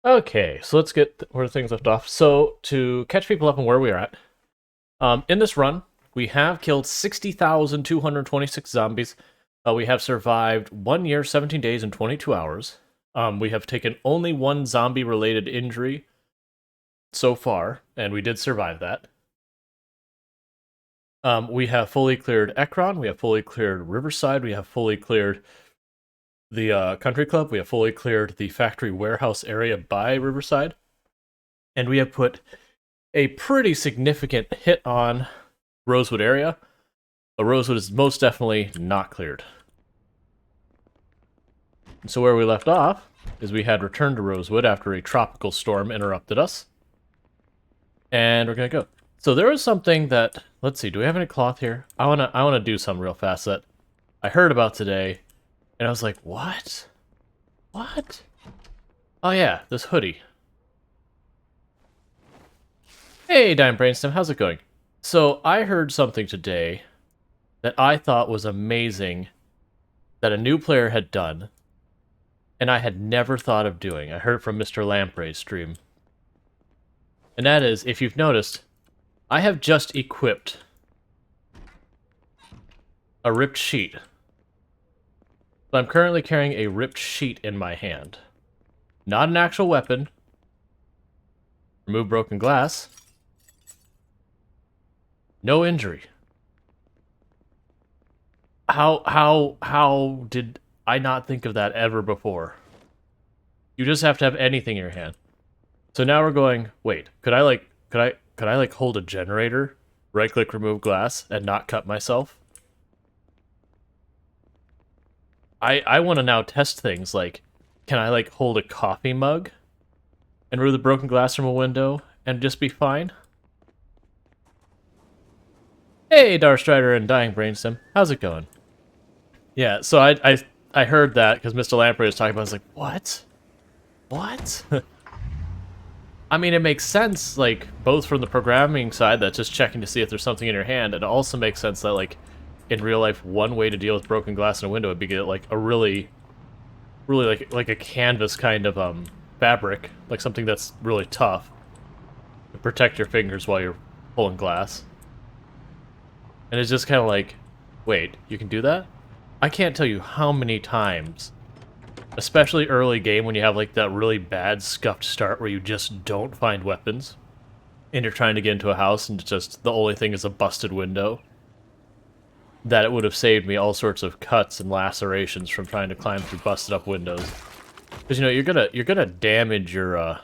Okay, so let's get where things left off. So to catch people up on where we are at, in this run, we have killed 60,226 zombies. We have survived 1 year, 17 days, and 22 hours. We have taken only one zombie-related injury so far, and we did survive that. We have fully cleared Ekron, we have fully cleared Riverside, we have fully cleared the country club, we have fully cleared the factory warehouse area by Riverside, and we have put a pretty significant hit on Rosewood area. But Rosewood is most definitely not cleared. And so where we left off is we had returned to Rosewood after a tropical storm interrupted us. And we're gonna go. So there was something that, let's see, do we have any cloth here? I wanna do something real fast that I heard about today, and I was like, what? What? Oh yeah, this hoodie. Hey, Dime Brainstem, how's it going? So I heard something today that I thought was amazing that a new player had done, and I had never thought of doing. I heard it from Mr. Lamprey's stream. And that is, if you've noticed, I have just equipped a ripped sheet. So I'm currently carrying a ripped sheet in my hand. Not an actual weapon. Remove broken glass. No injury. How did I not think of that ever before? You just have to have anything in your hand. So now we're going, wait, could I hold a generator, right click remove glass, and not cut myself? I want to now test things like, can I like hold a coffee mug and remove the broken glass from a window and just be fine? Hey, Darstrider and Dying Brainstem, how's it going? Yeah, so I heard that because Mr. Lamprey was talking about it. I was like, what? What? I mean, it makes sense, like, both from the programming side, that's just checking to see if there's something in your hand, and it also makes sense that, like, in real life, one way to deal with broken glass in a window would be get, like, a really like a canvas kind of, fabric, like something that's really tough, to protect your fingers while you're pulling glass. And it's just kind of like, wait, you can do that? I can't tell you how many times, especially early game when you have like that really bad scuffed start where you just don't find weapons, and you're trying to get into a house and just the only thing is a busted window, that it would have saved me all sorts of cuts and lacerations from trying to climb through busted up windows. Because you know you're gonna damage your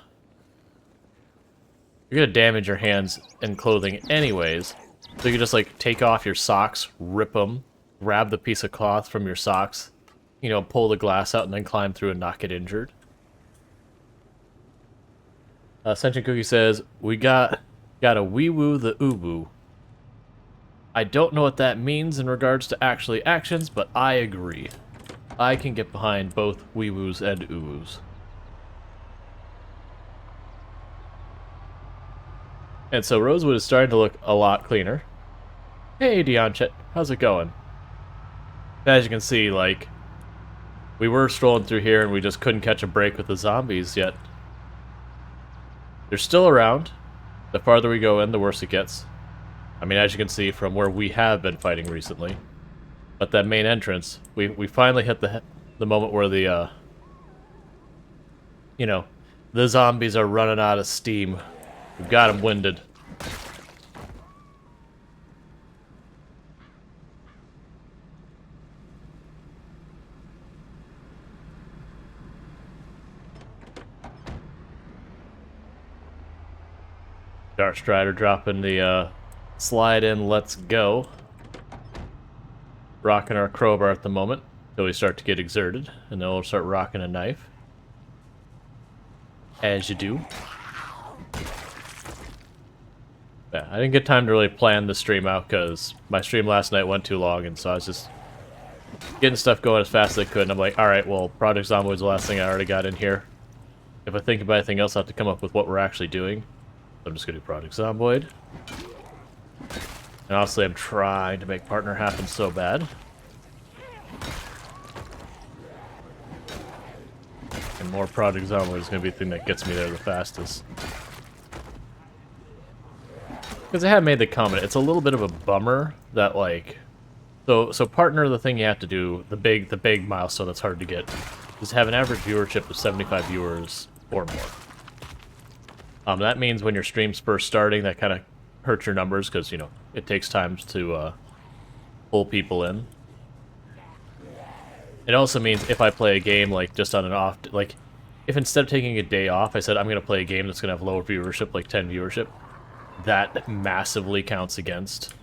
hands and clothing anyways. So you can just like take off your socks, rip them, grab the piece of cloth from your socks, you know, pull the glass out and then climb through and not get injured. Sentient Cookie says, we got a wee-woo the uwu. I don't know what that means in regards to actually actions, but I agree. I can get behind both wee-woos and uwus. And so Rosewood is starting to look a lot cleaner. Hey, Dionchet, how's it going? As you can see, like, we were strolling through here and we just couldn't catch a break with the zombies yet. They're still around. The farther we go in, the worse it gets. I mean, as you can see from where we have been fighting recently. But that main entrance, we finally hit the moment where the, you know, the zombies are running out of steam. We've got them winded. Darkstrider dropping the slide in, let's go. Rocking our crowbar at the moment until we start to get exerted, and then we'll start rocking a knife. As you do. Yeah, I didn't get time to really plan the stream out because my stream last night went too long, and so I was just getting stuff going as fast as I could, and I'm like, alright, well, Project Zomboid's the last thing I already got in here. If I think about anything else, I have to come up with what we're actually doing. I'm just gonna do Project Zomboid. And honestly, I'm trying to make partner happen so bad. And and more Project Zomboid is going to be the thing that gets me there the fastest. Because I have made the comment, it's a little bit of a bummer that, like... So partner, the thing you have to do, the big milestone that's hard to get, is have an average viewership of 75 viewers or more. That means when your stream's first starting, that kind of hurts your numbers, because, you know, it takes time to pull people in. It also means if I play a game, like, just on an off... Like, if instead of taking a day off, I said I'm going to play a game that's going to have lower viewership, like 10 viewership, that massively counts against,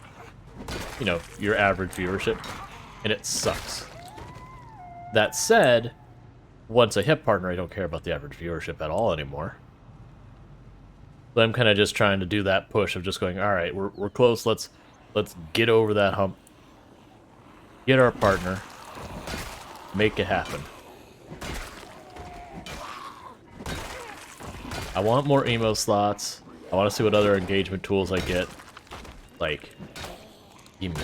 you know, your average viewership, and it sucks. That said, once I hit partner, I don't care about the average viewership at all anymore. But I'm kind of just trying to do that push of just going, all right, we're close, let's get over that hump, get our partner, make it happen. I want more emo slots. I want to see what other engagement tools I get. Like, give me.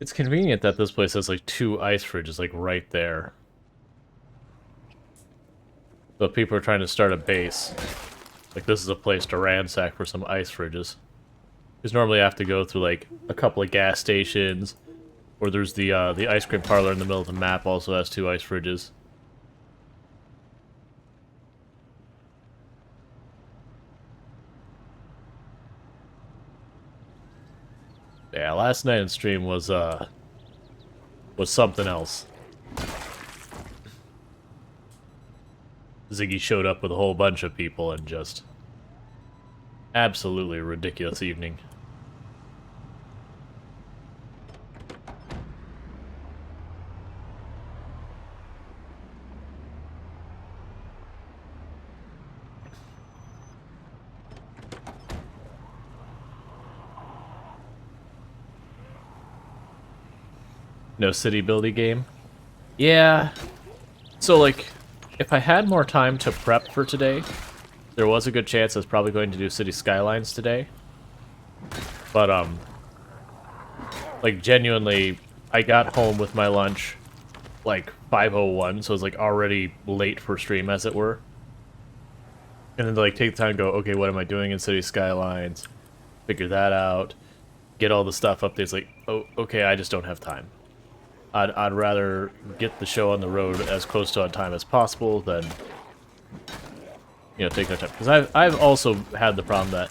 It's convenient that this place has like 2 ice fridges like right there. So if people are trying to start a base, like this is a place to ransack for some ice fridges. Because normally I have to go through like a couple of gas stations, or there's the ice cream parlor in the middle of the map also has 2 ice fridges. Yeah, last night in stream was something else. Ziggy showed up with a whole bunch of people and just absolutely ridiculous evening. No city building game? Yeah. So, like, if I had more time to prep for today, there was a good chance I was probably going to do City Skylines today. But, like, genuinely, I got home with my lunch, like, 5:01, so it was, like, already late for stream, as it were. And then to, like, take the time to go, okay, what am I doing in City Skylines? Figure that out. Get all the stuff up there. It's like, oh, okay, I just don't have time. I'd rather get the show on the road as close to on time as possible than, you know, take that time. Because I've also had the problem that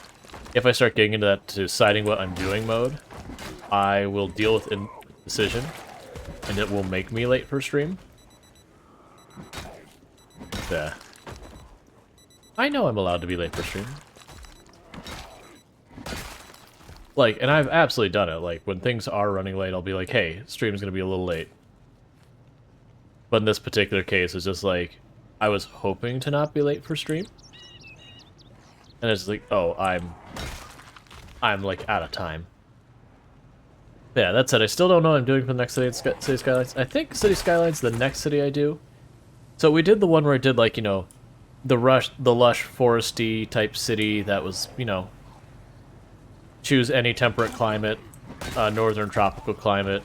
if I start getting into that deciding what I'm doing mode, I will deal with indecision, and it will make me late for stream. Yeah. I know I'm allowed to be late for stream. Like, and I've absolutely done it. Like, when things are running late, I'll be like, hey, stream's gonna be a little late. But in this particular case, it's just like, I was hoping to not be late for stream. And it's like, oh, I'm like, out of time. Yeah, that said, I still don't know what I'm doing for the next City Skylines. I think City Skylines the next city I do. So we did the one where I did, like, you know, the lush foresty type city that was, you know, choose any temperate climate, northern tropical climate,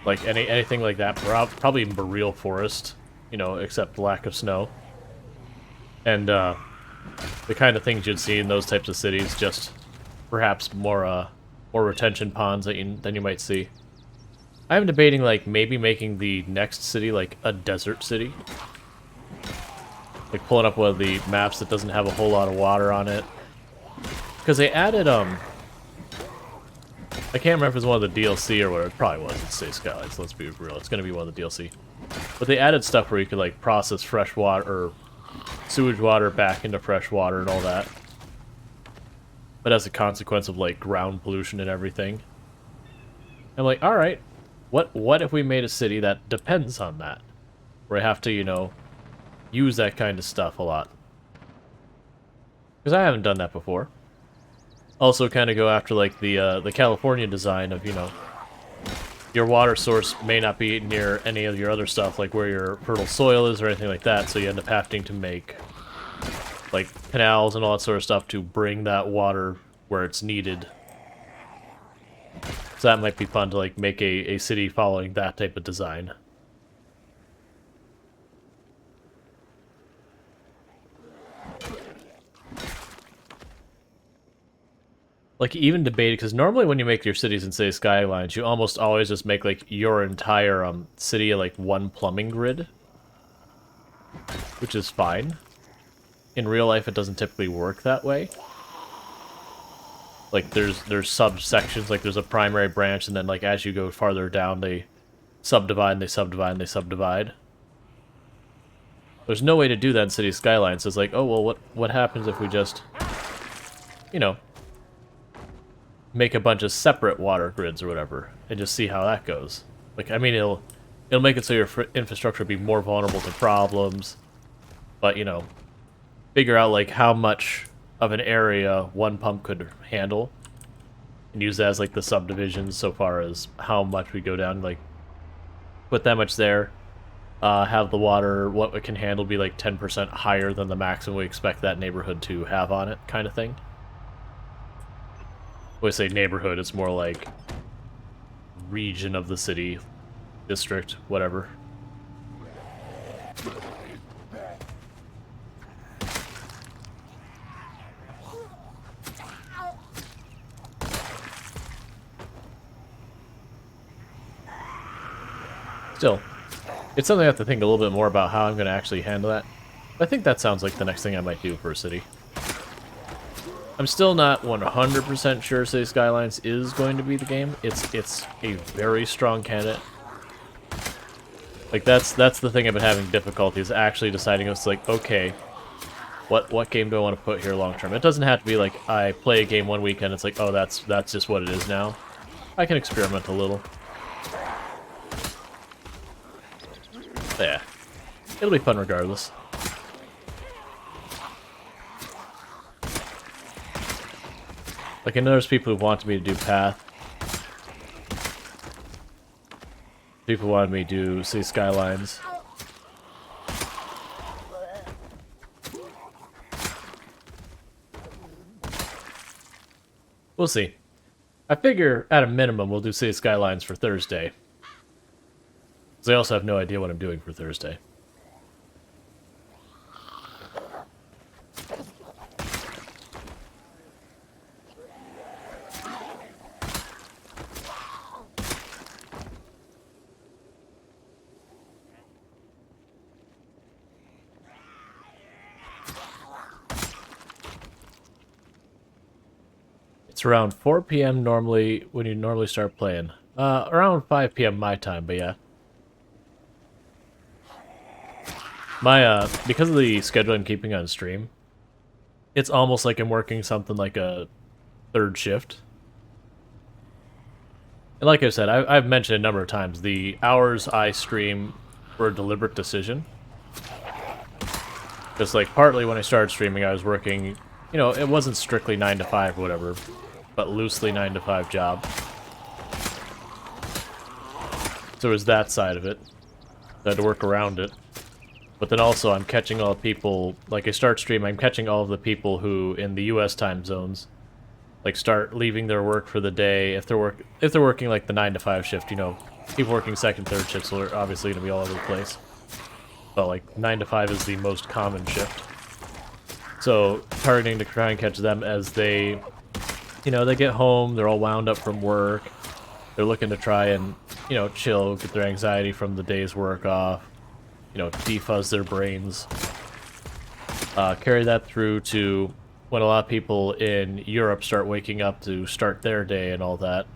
like anything like that. Probably even Boreal forest, you know, except lack of snow. And the kind of things you'd see in those types of cities, just perhaps more retention ponds than you might see. I'm debating like maybe making the next city like a desert city, like pulling up one of the maps that doesn't have a whole lot of water on it. Because they added, I can't remember if it was one of the DLC or whatever. It probably was. It's City Skylines, let's be real. It's going to be one of the DLC. But they added stuff where you could, like, process fresh water, or sewage water back into fresh water and all that. But as a consequence of, like, ground pollution and everything. I'm like, alright, what if we made a city that depends on that? Where I have to, you know, use that kind of stuff a lot. Because I haven't done that before. Also kind of go after, like, the California design of, you know, your water source may not be near any of your other stuff, like where your fertile soil is or anything like that, so you end up having to make, like, canals and all that sort of stuff to bring that water where it's needed. So that might be fun to, like, make a city following that type of design. Like, even debated, because normally when you make your cities in, say, Skylines, you almost always just make, like, your entire city, like, one plumbing grid. Which is fine. In real life, it doesn't typically work that way. Like, there's subsections, like, there's a primary branch, and then, like, as you go farther down, they subdivide, and they subdivide, and they subdivide. There's no way to do that in City Skylines. It's like, oh, well, what happens if we just, you know, make a bunch of separate water grids or whatever, and just see how that goes. Like, I mean, it'll make it so your infrastructure will be more vulnerable to problems, but, you know, figure out, like, how much of an area one pump could handle, and use that as, like, the subdivisions so far as how much we go down, like, put that much there, have the water, what it can handle, be, like, 10% higher than the maximum we expect that neighborhood to have on it, kind of thing. When I say neighborhood, it's more like region of the city, district, whatever. Still, it's something I have to think a little bit more about how I'm going to actually handle that. I think that sounds like the next thing I might do for a city. I'm still not 100% sure City Skylines is going to be the game. It's a very strong candidate. Like, that's the thing I've been having difficulty, is actually deciding. It's like, okay, what game do I want to put here long term? It doesn't have to be like I play a game one weekend, it's like, oh, that's just what it is now. I can experiment a little. But yeah, it'll be fun regardless. Like, I know there's people who want me to do Path. People wanted me to do City Skylines. We'll see. I figure, at a minimum, we'll do City Skylines for Thursday. Because I also have no idea what I'm doing for Thursday. It's around 4 p.m. normally, when you normally start playing. Around 5 p.m. my time, but yeah. My, because of the schedule I'm keeping on stream, it's almost like I'm working something like a third shift. And like I said, I've mentioned a number of times, the hours I stream were a deliberate decision. Because, like, partly when I started streaming, I was working, you know, it wasn't strictly 9 to 5 or whatever, but loosely 9 to 5 job. So there's that side of it. I had to work around it. But then also I'm catching all the people, like I start streaming, I'm catching all of the people who, in the US time zones, like start leaving their work for the day. If they're working like the 9 to 5 shift, you know, people working second, third shifts are obviously going to be all over the place. But like 9 to 5 is the most common shift. So targeting to try and catch them as they, you know, they get home, they're all wound up from work. They're looking to try and, you know, chill, get their anxiety from the day's work off. You know, defuzz their brains. Carry that through to when a lot of people in Europe start waking up to start their day and all that.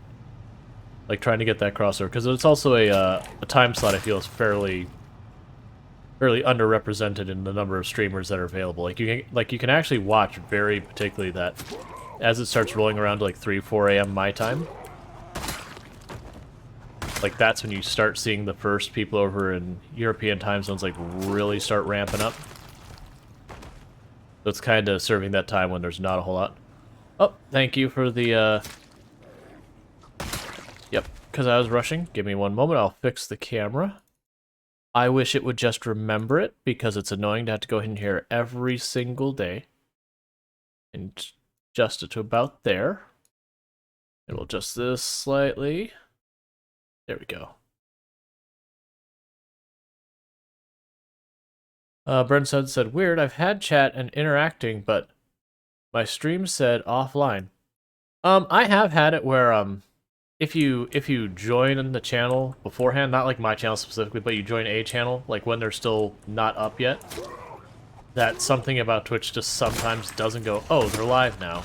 Like, trying to get that crossover. Because it's also a time slot I feel is fairly underrepresented in the number of streamers that are available. Like, you can actually watch very particularly that as it starts rolling around to like 3, 4 a.m. my time. Like, that's when you start seeing the first people over in European time zones, like, really start ramping up. So it's kind of serving that time when there's not a whole lot. Oh, thank you for the, Yep, because I was rushing. Give me one moment, I'll fix the camera. I wish it would just remember it, because it's annoying to have to go in here every single day. And adjust it to about there. And we'll adjust this slightly. There we go. Brenson said, weird, I've had chat and interacting, but my stream said offline. I have had it where, if you join the channel beforehand, not like my channel specifically, but you join a channel, like when they're still not up yet, that something about Twitch just sometimes doesn't go, oh, they're live now.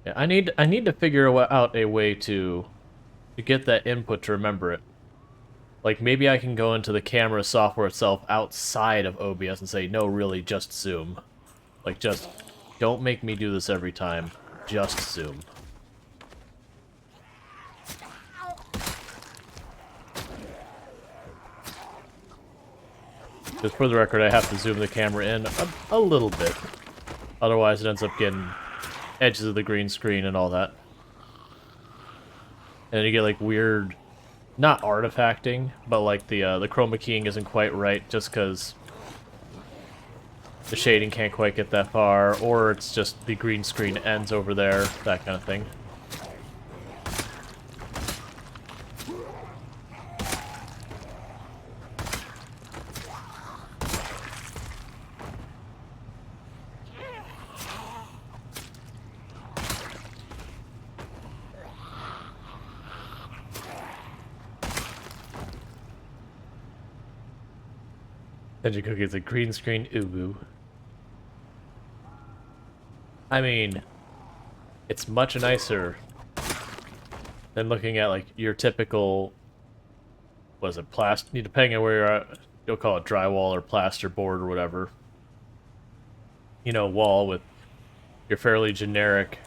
Yeah, I need to figure out a way to get that input to remember it. Like, maybe I can go into the camera software itself outside of OBS and say, no, really, just zoom. Like, just don't make me do this every time. Just zoom. Just for the record, I have to zoom the camera in a little bit. Otherwise, it ends up getting edges of the green screen and all that. And then you get, like, weird... Not artifacting, but, like, the chroma keying isn't quite right just because the shading can't quite get that far, or it's just the green screen ends over there, that kind of thing. Tenji Cookie's a green screen ubu. I mean, it's much nicer than looking at, like, your typical, what is it, depending on where you're at, you'll call it drywall or plasterboard or whatever. You know, wall with your fairly generic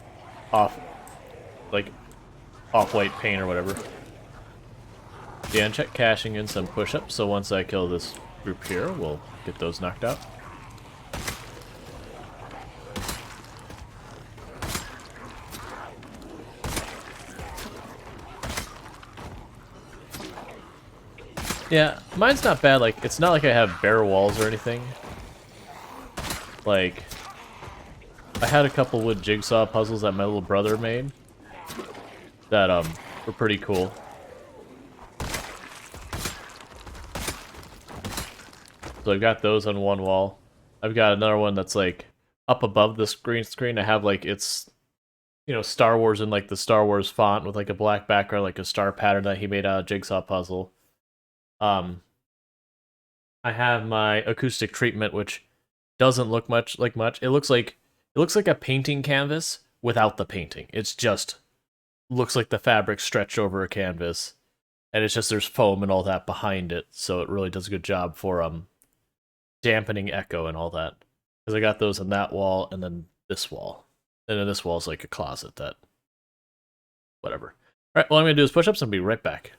off-white paint or whatever. Yeah, and check caching in some push-ups, so once I kill this group here, we'll get those knocked out. Yeah, mine's not bad. Like, it's not like I have bare walls or anything. Like, I had a couple wood jigsaw puzzles that my little brother made that were pretty cool. So I've got those on one wall. I've got another one that's like up above this green screen. I have like it's, you know, Star Wars in like the Star Wars font with like a black background, like a star pattern that he made out of jigsaw puzzle. I have my acoustic treatment, which doesn't look much like much. It looks like a painting canvas without the painting. It's just looks like the fabric stretched over a canvas, and it's just there's foam and all that behind it, so it really does a good job for dampening echo and all that. Because I got those on that wall and then this wall. And then this wall is like a closet that... whatever. Alright, well, I'm going to do is push-ups and I'll be right back.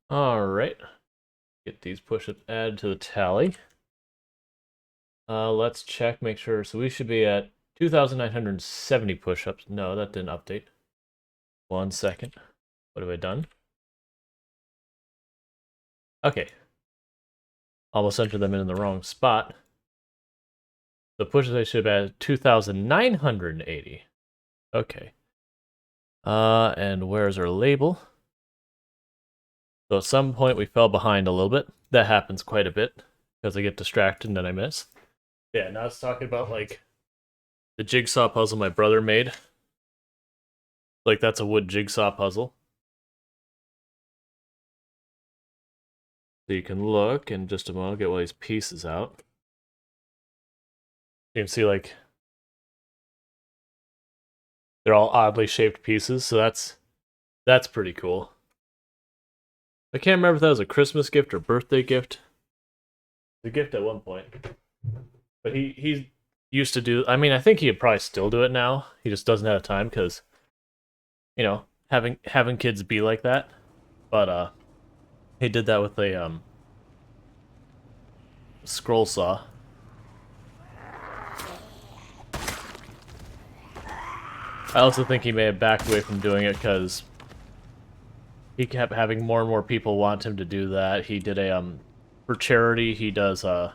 Alright. Get these push-ups added to the tally. Let's check, make sure. So we should be at 2,970 push-ups. No, that didn't update. 1 second. What have I done? Okay. Almost entered them in the wrong spot. The push-ups I should have at 2,980. Okay. And where's our label? So at some point we fell behind a little bit. That happens quite a bit because I get distracted and then I miss. Yeah, now it's talking about like the jigsaw puzzle my brother made. Like that's a wood jigsaw puzzle. So you can look in just a moment, get all these pieces out. You can see, like, they're all oddly shaped pieces, so that's pretty cool. I can't remember if that was a Christmas gift or birthday gift. The gift at one point. But he used to do, I mean, I think he'd probably still do it now. He just doesn't have time because, you know, having kids be like that. But he did that with a scroll saw. I also think he may have backed away from doing it because he kept having more and more people want him to do that. He did a for charity. He does a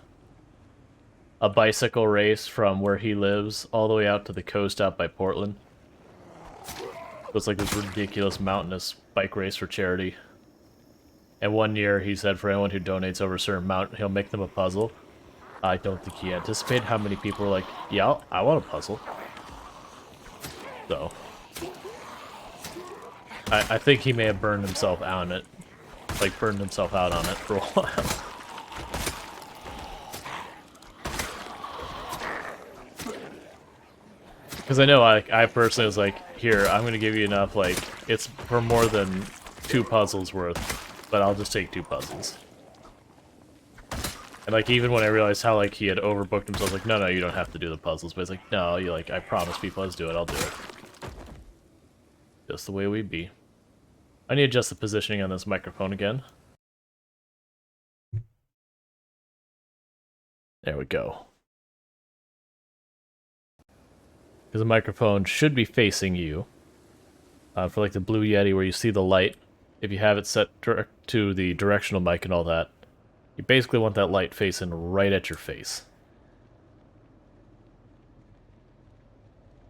bicycle race from where he lives all the way out to the coast out by Portland. So it's like this ridiculous mountainous bike race for charity. And one year he said for anyone who donates over a certain amount, he'll make them a puzzle. I don't think he anticipated how many people were like, yeah, I want a puzzle. So I think he may have burned himself out on it. Like, burned himself out on it for a while. Because I know, I personally was like, here, I'm going to give you enough, like, it's for more than 2 puzzles worth, but I'll just take 2 puzzles. And, like, even when I realized how, like, he had overbooked himself, I was like, no, you don't have to do the puzzles. But it's like, no, you like, I promise people, let's do it, I'll do it. Just the way we be. I need to adjust the positioning on this microphone again. There we go. Because the microphone should be facing you. For like the Blue Yeti where you see the light, if you have it set direct to the directional mic and all that, you basically want that light facing right at your face.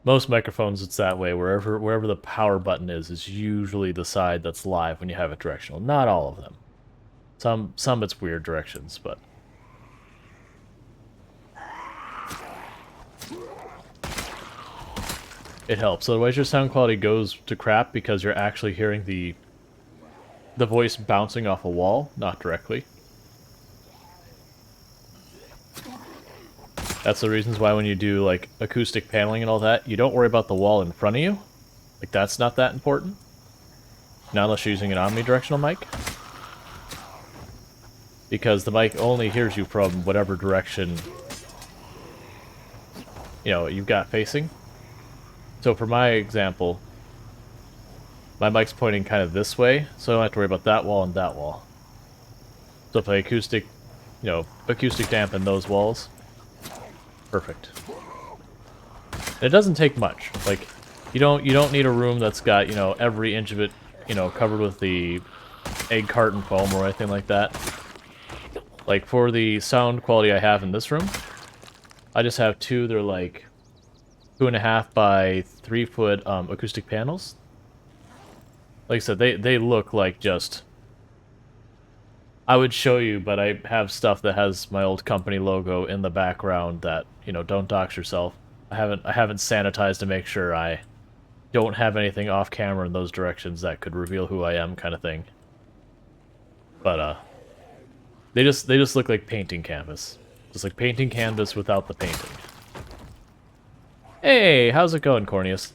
Most microphones it's that way, wherever the power button is usually the side that's live when you have it directional. Not all of them. Some it's weird directions, but it helps. Otherwise your sound quality goes to crap because you're actually hearing the voice bouncing off a wall, not directly. That's the reasons why when you do like acoustic paneling and all that, you don't worry about the wall in front of you. Like, that's not that important. Not unless you're using an omnidirectional mic. Because the mic only hears you from whatever direction, you know, you've got facing. So for my example, my mic's pointing kind of this way, so I don't have to worry about that wall and that wall. So if I acoustic dampen those walls, perfect. And it doesn't take much. Like, you don't need a room that's got, you know, every inch of it, you know, covered with the egg carton foam or anything like that. Like, for the sound quality I have in this room, I just have 2, they're like 2.5 by 3 foot acoustic panels. Like I said, they look like just, I would show you, but I have stuff that has my old company logo in the background that, you know, don't dox yourself. I haven't sanitized to make sure I don't have anything off camera in those directions that could reveal who I am, kind of thing. But they just look like painting canvas. Just like painting canvas without the painting. Hey, how's it going, Corneus?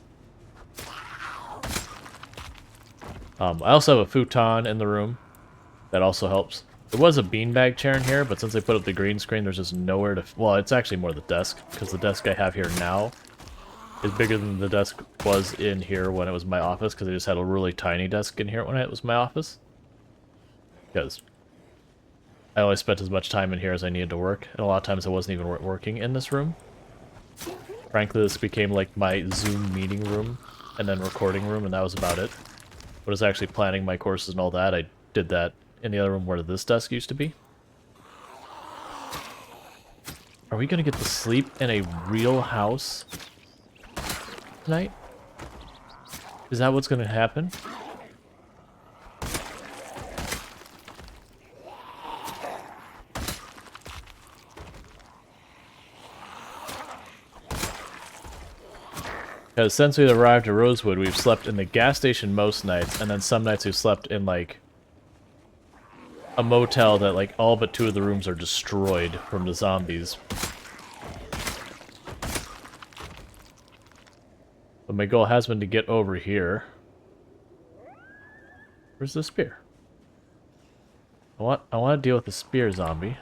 I also have a futon in the room. That also helps. There was a beanbag chair in here, but since I put up the green screen, there's just nowhere to... Well, it's actually more the desk, because the desk I have here now is bigger than the desk was in here when it was my office, because I just had a really tiny desk in here when it was my office. Because I always spent as much time in here as I needed to work, and a lot of times I wasn't even working in this room. Frankly, this became like my Zoom meeting room, and then recording room, and that was about it. But I was actually planning my courses and all that. I did that in the other room where this desk used to be. Are we gonna get to sleep in a real house tonight? Is that what's gonna happen? Because since we arrived at Rosewood, we've slept in the gas station most nights, and then some nights we've slept in, like, a motel that, like, all but 2 of the rooms are destroyed from the zombies. But my goal has been to get over here. Where's the spear? I want to deal with the spear zombie.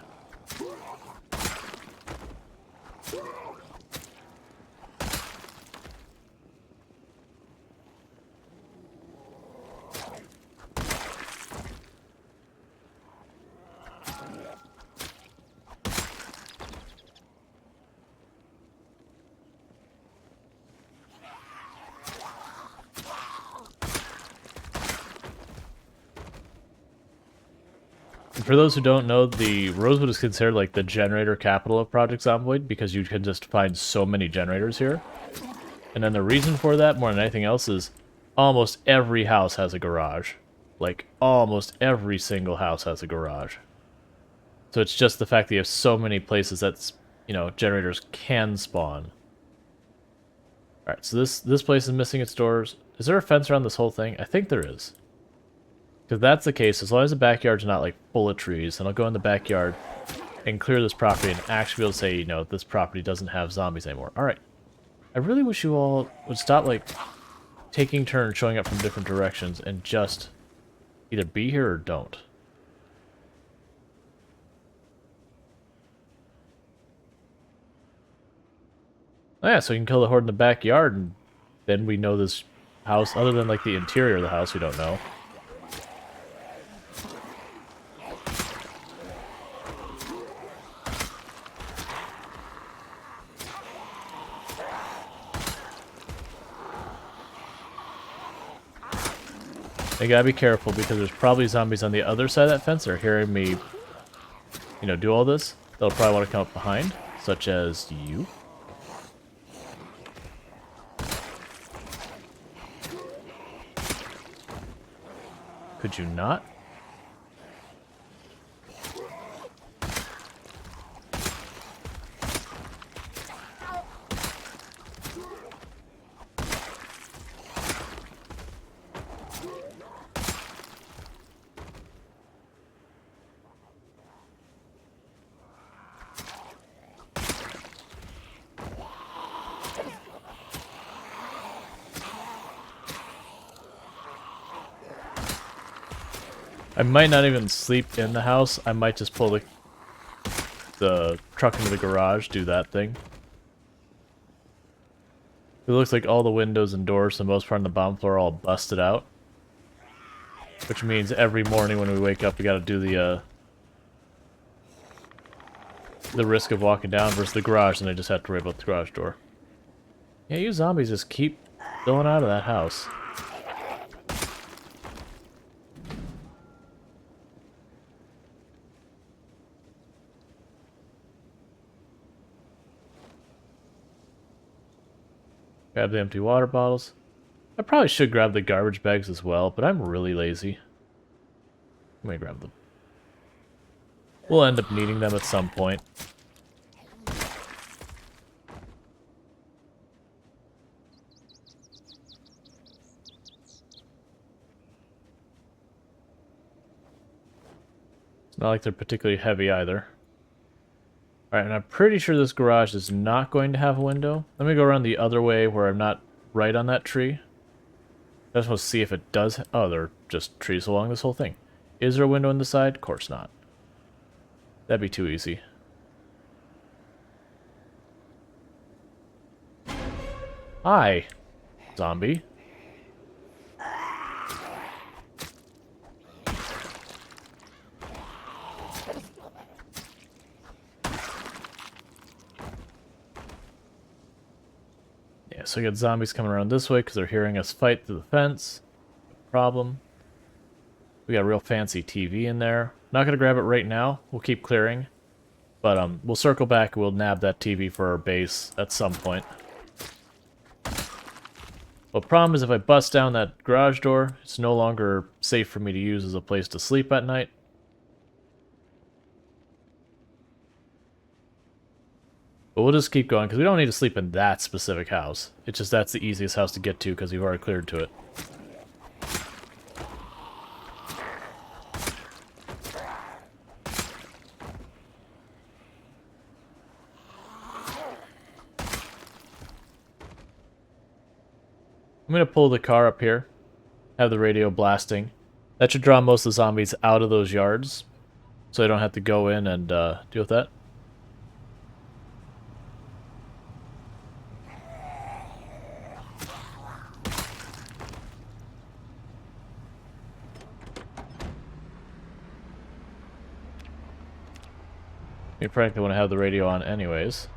For those who don't know, the Rosewood is considered like the generator capital of Project Zomboid because you can just find so many generators here. And then the reason for that, more than anything else, is almost every house has a garage. Like, almost every single house has a garage. So it's just the fact that you have so many places that, you know, generators can spawn. Alright, so this place is missing its doors. Is there a fence around this whole thing? I think there is. If that's the case, as long as the backyard's not, like, full of trees, then I'll go in the backyard and clear this property and actually be able to say, you know, this property doesn't have zombies anymore. Alright. I really wish you all would stop, like, taking turns showing up from different directions and just either be here or don't. Oh yeah, so you can kill the horde in the backyard, and then we know this house, other than, like, the interior of the house, we don't know. I gotta be careful because there's probably zombies on the other side of that fence that are hearing me, you know, do all this. They'll probably want to come up behind, such as you. Could you not? I might not even sleep in the house. I might just pull the truck into the garage, do that thing. It looks like all the windows and doors, for the most part on the bottom floor, are all busted out. Which means every morning when we wake up, we gotta do the risk of walking down versus the garage, and I just have to worry about the garage door. Yeah, you zombies just keep going out of that house. Grab the empty water bottles. I probably should grab the garbage bags as well, but I'm really lazy. Let me grab them. We'll end up needing them at some point. It's not like they're particularly heavy either. Alright, and I'm pretty sure this garage is not going to have a window. Let me go around the other way where I'm not right on that tree. I just want to see if it does... Oh, there are just trees along this whole thing. Is there a window in the side? Of course not. That'd be too easy. Hi, zombie. So we got zombies coming around this way because they're hearing us fight through the fence. No problem. We got a real fancy TV in there. Not going to grab it right now. We'll keep clearing. But we'll circle back and we'll nab that TV for our base at some point. Well, the problem is if I bust down that garage door, it's no longer safe for me to use as a place to sleep at night. But we'll just keep going, because we don't need to sleep in that specific house. It's just that's the easiest house to get to, because we've already cleared to it. I'm gonna pull the car up here, have the radio blasting. That should draw most of the zombies out of those yards, so I don't have to go in and deal with that. You practically want to have the radio on anyways.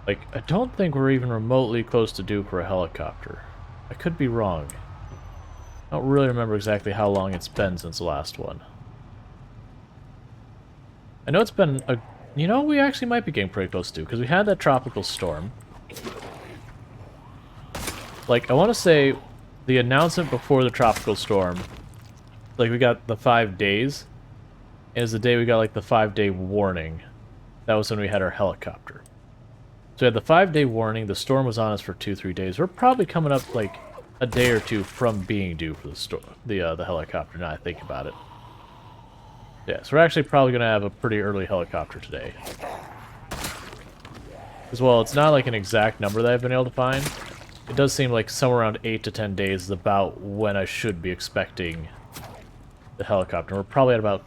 Like, I don't think we're even remotely close to due for a helicopter. I could be wrong. I don't really remember exactly how long it's been since the last one. I know it's been a... You know, we actually might be getting pretty close to, because we had that tropical storm. Like, I want to say the announcement before the tropical storm, like, we got the 5 days, is the day we got, like, the 5-day warning. That was when we had our helicopter. So we had the 5-day warning, the storm was on us for 2-3 days. We're probably coming up, like, a day or two from being due for the helicopter, now I think about it. Yeah, so we're actually probably going to have a pretty early helicopter today. As well, it's not like an exact number that I've been able to find. It does seem like somewhere around 8 to 10 days is about when I should be expecting the helicopter. We're probably at about,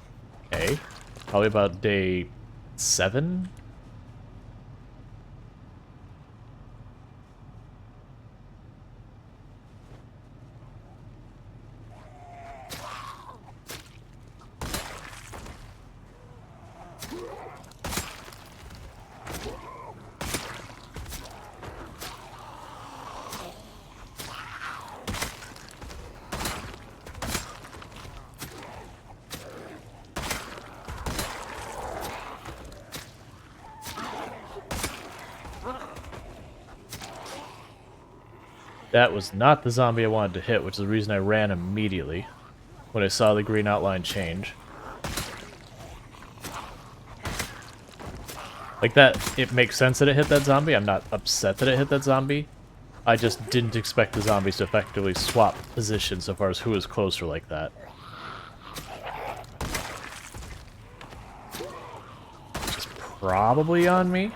probably about day 7? That was not the zombie I wanted to hit, which is the reason I ran immediately when I saw the green outline change. Like that, it makes sense that it hit that zombie. I'm not upset that it hit that zombie. I just didn't expect the zombies to effectively swap positions so far as who is closer like that. Which is probably on me.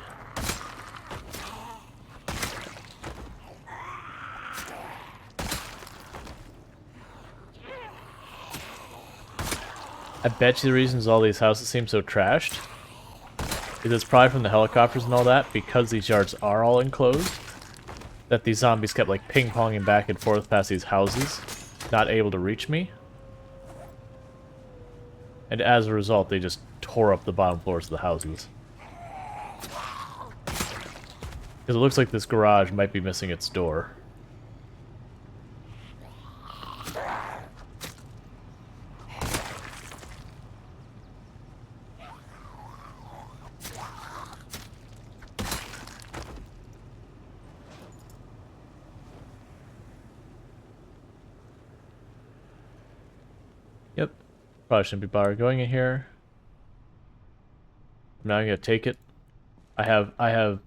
I bet you the reasons all these houses seem so trashed is it's probably from the helicopters and all that, because these yards are all enclosed, that these zombies kept like ping-ponging back and forth past these houses, not able to reach me. And as a result, they just tore up the bottom floors of the houses. Because it looks like this garage might be missing its door. Yep. Probably shouldn't be bothered going in here. I'm not gonna take it. I have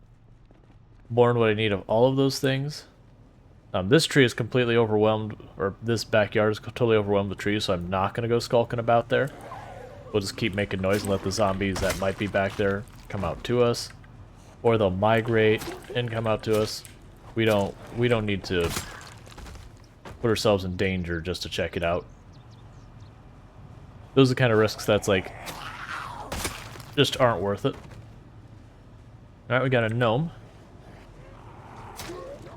more than what I need of all of those things. This tree is completely overwhelmed, or this backyard is totally overwhelmed with trees, so I'm not gonna go skulking about there. We'll just keep making noise and let the zombies that might be back there come out to us. Or they'll migrate and come out to us. We don't need to put ourselves in danger just to check it out. Those are the kind of risks that's like, just aren't worth it. Alright, we got a gnome.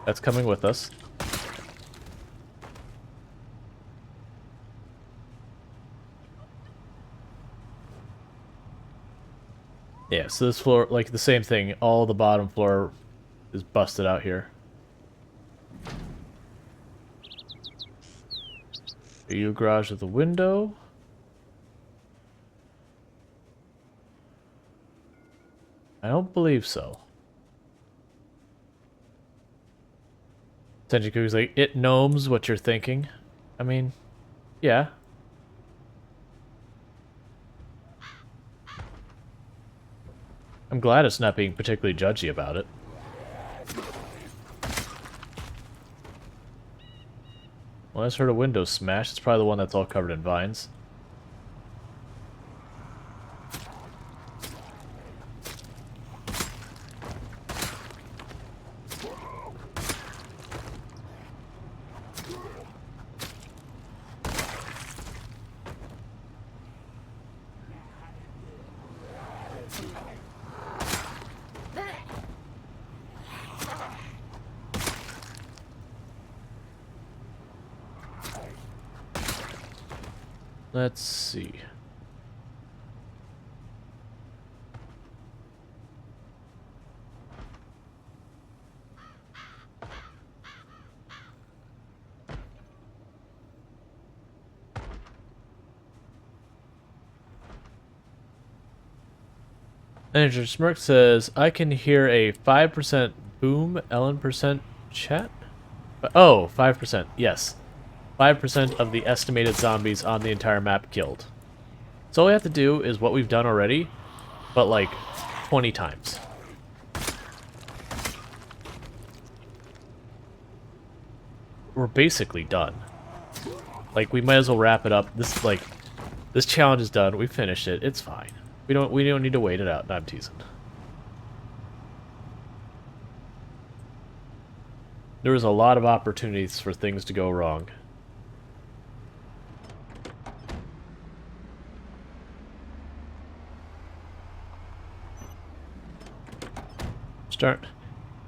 That's coming with us. Yeah, so this floor, like the same thing, all the bottom floor is busted out here. Are you garage at the window? I don't believe so. Tenjiku's like, it gnomes what you're thinking. I mean, yeah. I'm glad it's not being particularly judgy about it. Well, I just heard a window smash. It's probably the one that's all covered in vines. Let's see. Manager Smirk says, I can hear a 5% boom, Ellen% chat? Oh, 5%, yes. 5% of the estimated zombies on the entire map killed. So all we have to do is what we've done already, but like 20 times. We're basically done. Like, we might as well wrap it up. This challenge is done. We finished it. It's fine. We don't need to wait it out. No, I'm teasing. There was a lot of opportunities for things to go wrong.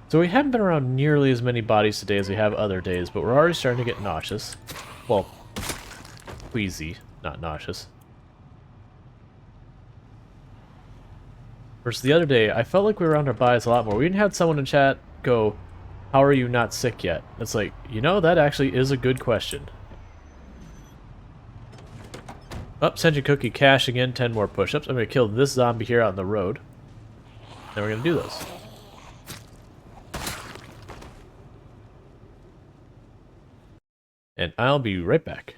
So we haven't been around nearly as many bodies today as we have other days, but we're already starting to get nauseous. Well, queasy, not nauseous. Versus the other day, I felt like we were on our bodies a lot more. We even had someone in chat go, how are you not sick yet? It's like, you know, that actually is a good question. Oh, Senju Cookie cashing in 10 more push-ups. I'm going to kill this zombie here out on the road. Then we're going to do those. And I'll be right back.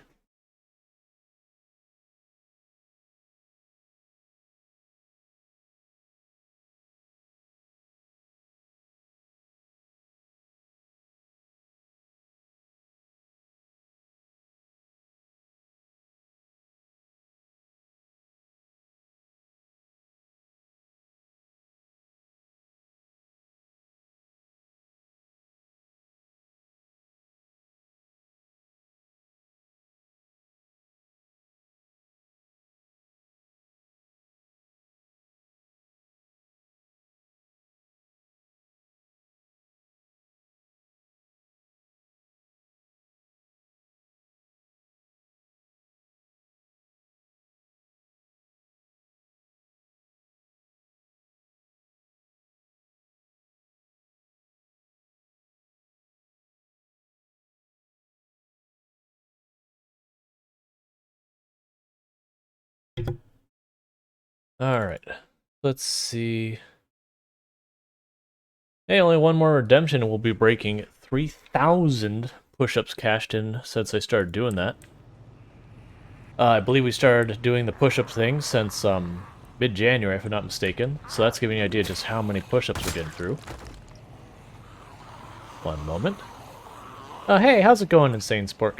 Alright. Let's see. Hey, only one more redemption and we'll be breaking 3,000 push-ups cashed in since I started doing that. I believe we started doing the push-up thing since mid-January, if I'm not mistaken. So that's giving you an idea just how many push-ups we're getting through. One moment. Oh, hey, how's it going, Insane Spork?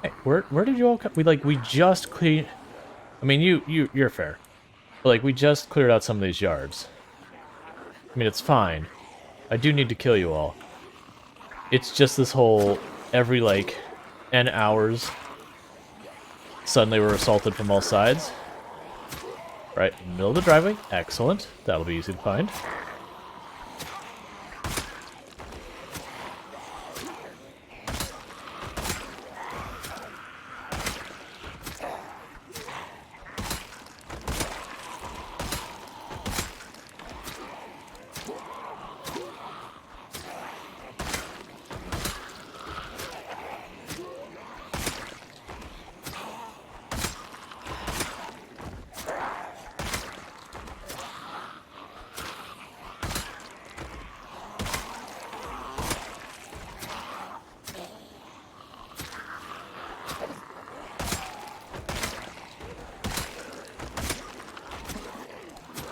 Hey, where did you all come? We just cleared... I mean, you're fair. But, like, we just cleared out some of these yards. I mean, it's fine. I do need to kill you all. It's just this whole, every, like, N hours, suddenly we're assaulted from all sides. Right, in the middle of the driveway. Excellent. That'll be easy to find.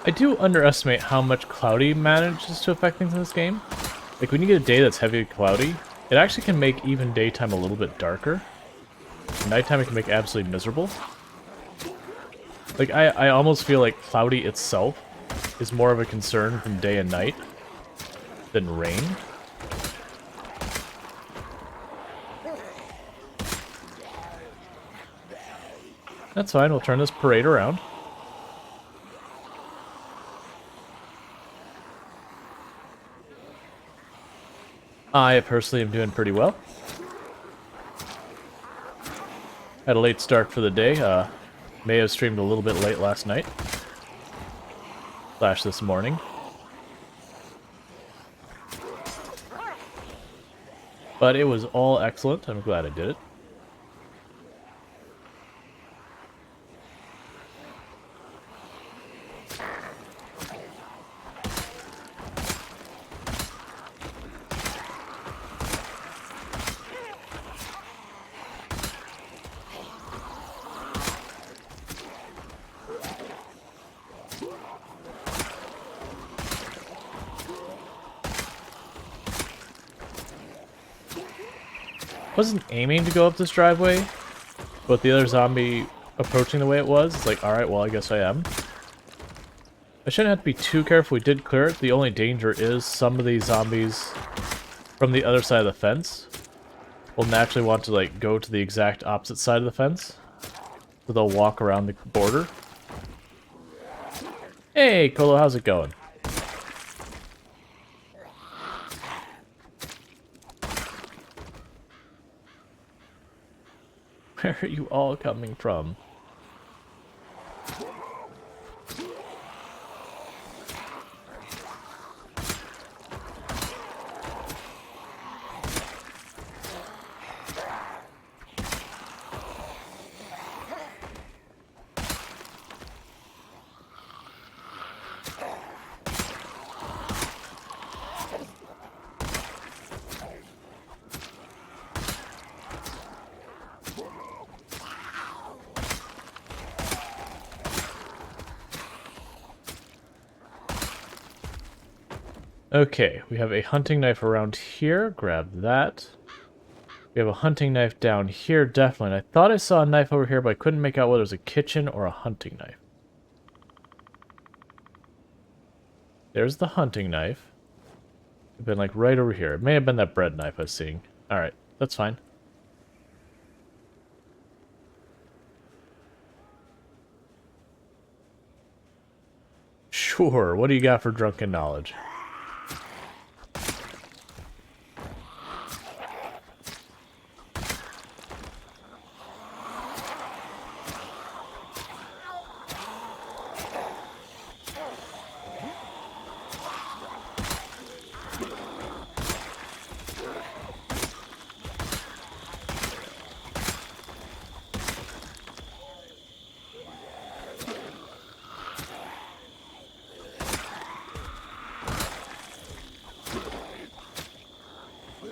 I do underestimate how much cloudy manages to affect things in this game. Like, when you get a day that's heavy cloudy, it actually can make even daytime a little bit darker. Nighttime it can make absolutely miserable. Like, I almost feel like cloudy itself is more of a concern from day and night than rain. That's fine, we'll turn this parade around. I personally am doing pretty well. Had a late start for the day. May have streamed a little bit late last night. / this morning. But it was all excellent. I'm glad I did it. Wasn't aiming to go up this driveway, but the other zombie approaching the way it was, it's like, alright, well, I guess I am. I shouldn't have to be too careful. We did clear it. The only danger is some of these zombies from the other side of the fence will naturally want to, like, go to the exact opposite side of the fence. So they'll walk around the border. Hey, Colo, how's it going? Where are you all coming from? Okay, we have a hunting knife around here. Grab that. We have a hunting knife down here, definitely. And I thought I saw a knife over here, but I couldn't make out whether it was a kitchen or a hunting knife. There's the hunting knife. It's been like right over here. It may have been that bread knife I was seeing. Alright, that's fine. Sure, what do you got for drunken knowledge?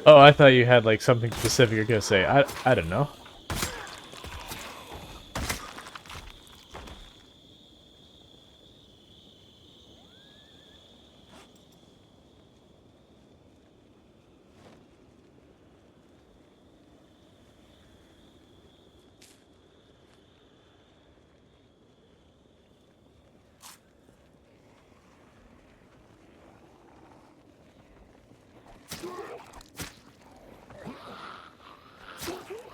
Oh, I thought you had like something specific you're gonna say. I don't know.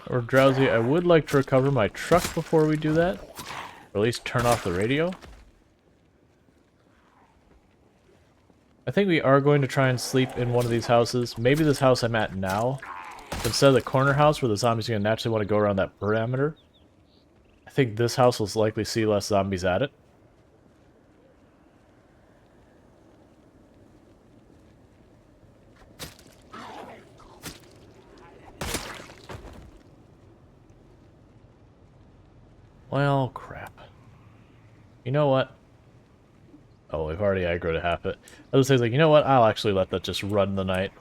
Or drowsy, I would like to recover my truck before we do that. Or at least turn off the radio. I think we are going to try and sleep in one of these houses. Maybe this house I'm at now. Instead of the corner house where the zombies are going to naturally want to go around that perimeter. I think this house will likely see less zombies at it. Well, crap. You know what? Oh, we've already aggroed to half it. I was like, you know what? I'll actually let that just run the night.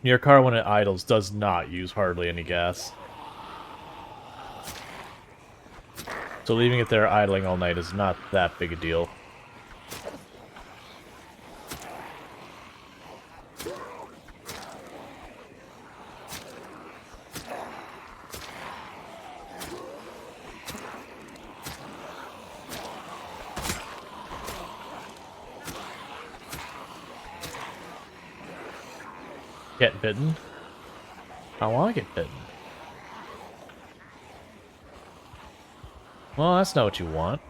Your car, when it idles, does not use hardly any gas. So leaving it there idling all night is not that big a deal. Get bitten? I want to get bitten. Well, that's not what you want.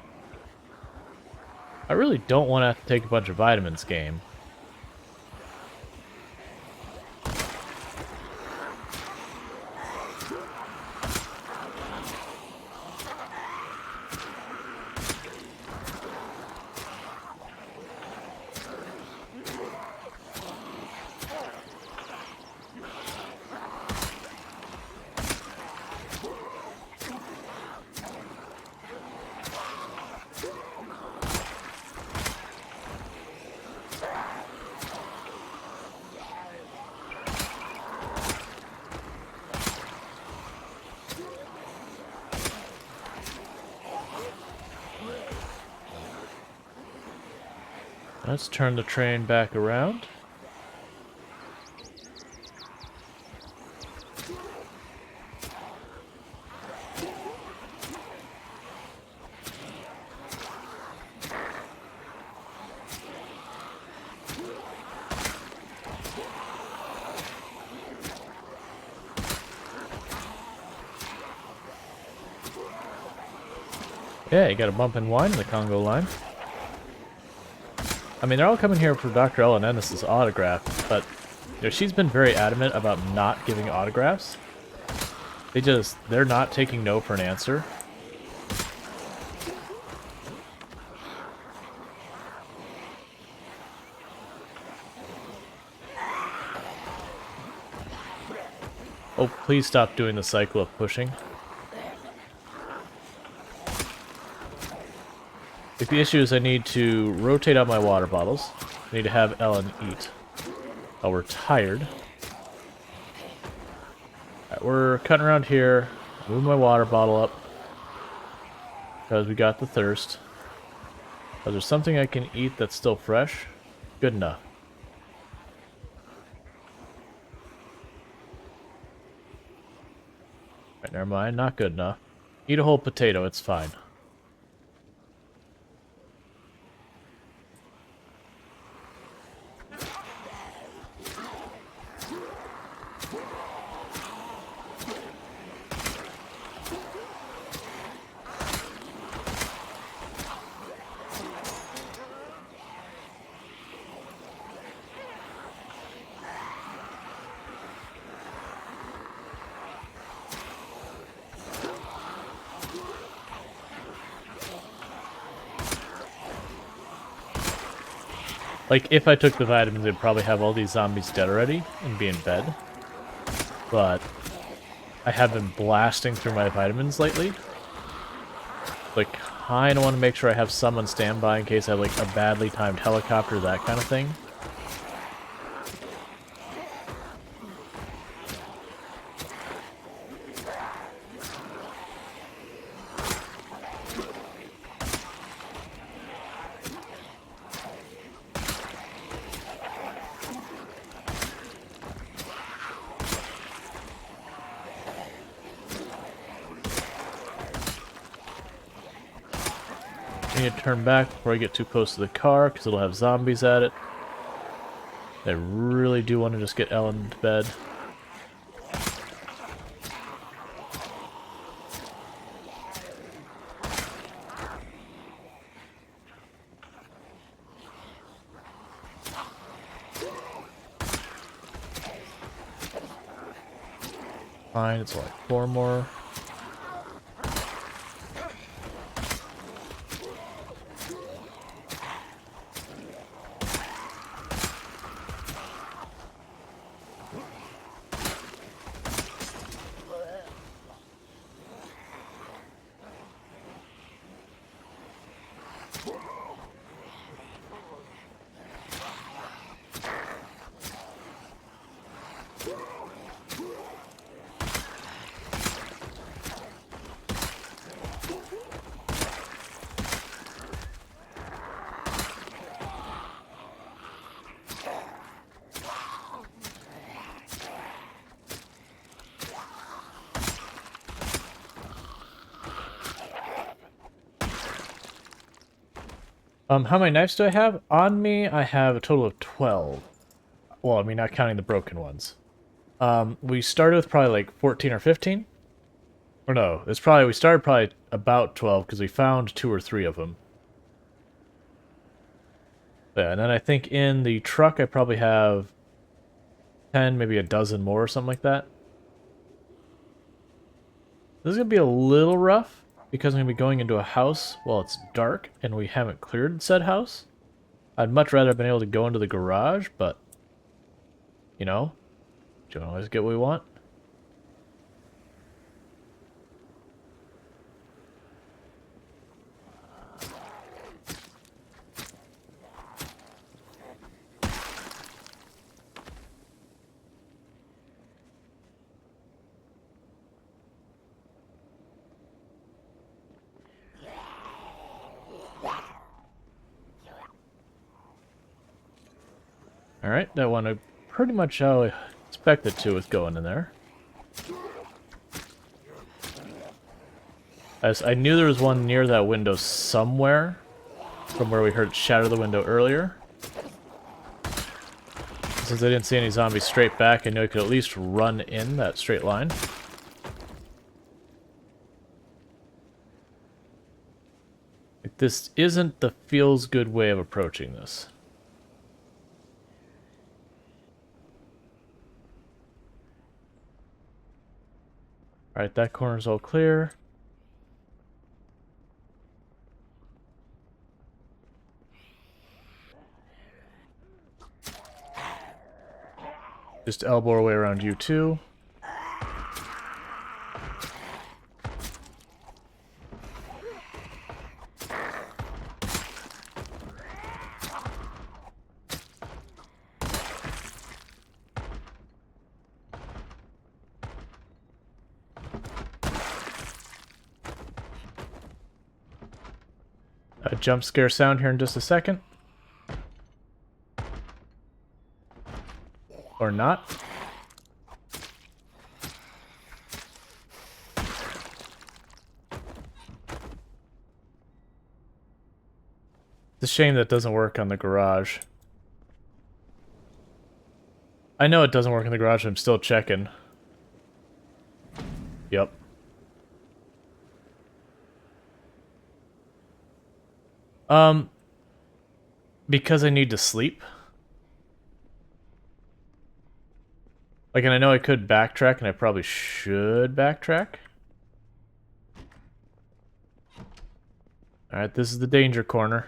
I really don't want to have to take a bunch of vitamins, game. Let's turn the train back around. Yeah, you got a bump in wine in the Congo line. I mean, they're all coming here for Dr. Ellen Ennis' autograph, but you know, she's been very adamant about not giving autographs. They're not taking no for an answer. Oh, please stop doing the cycle of pushing. Like, the issue is I need to rotate out my water bottles. I need to have Ellen eat. Oh, we're tired. Alright, we're cutting around here. Move my water bottle up. Because we got the thirst. Oh, there's something I can eat that's still fresh? Good enough. Alright, never mind. Not good enough. Eat a whole potato, it's fine. Like, if I took the vitamins, I'd probably have all these zombies dead already and be in bed. But I have been blasting through my vitamins lately. Like, kinda want to make sure I have some on standby in case I have, like, a badly timed helicopter, that kind of thing. I need to turn back before I get too close to the car, because it'll have zombies at it. I really do want to just get Ellen to bed. Fine, it's like 4 more. How many knives do I have? On me, I have a total of 12. Well, I mean, not counting the broken ones. We started with probably like 14 or 15? Or no, we started probably about 12 because we found 2 or 3 of them. Yeah, and then I think in the truck I probably have 10, maybe a dozen more or something like that. This is going to be a little rough because I'm going to be going into a house while it's dark and we haven't cleared said house. I'd much rather have been able to go into the garage, but, you know, don't always get what we want. Alright, that one pretty much how I expected to with going in there. As I knew there was one near that window somewhere, from where we heard it shatter the window earlier. Since I didn't see any zombies straight back, I knew I could at least run in that straight line. This isn't the feels-good way of approaching this. Alright, that corner's all clear. Just elbow our way around you too. A jump scare sound here in just a second. Or not. It's a shame that doesn't work on the garage. I know it doesn't work in the garage, I'm still checking. Yep. Because I need to sleep. Like, and I know I could backtrack, and I probably should backtrack. Alright, this is the danger corner.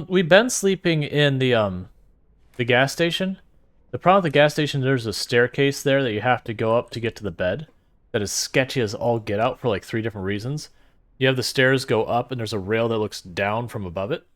We've been sleeping in the gas station. The problem with the gas station, there's a staircase there that you have to go up to get to the bed. That is sketchy as all get out for like 3 different reasons. You have the stairs go up, and there's a rail that looks down from above it.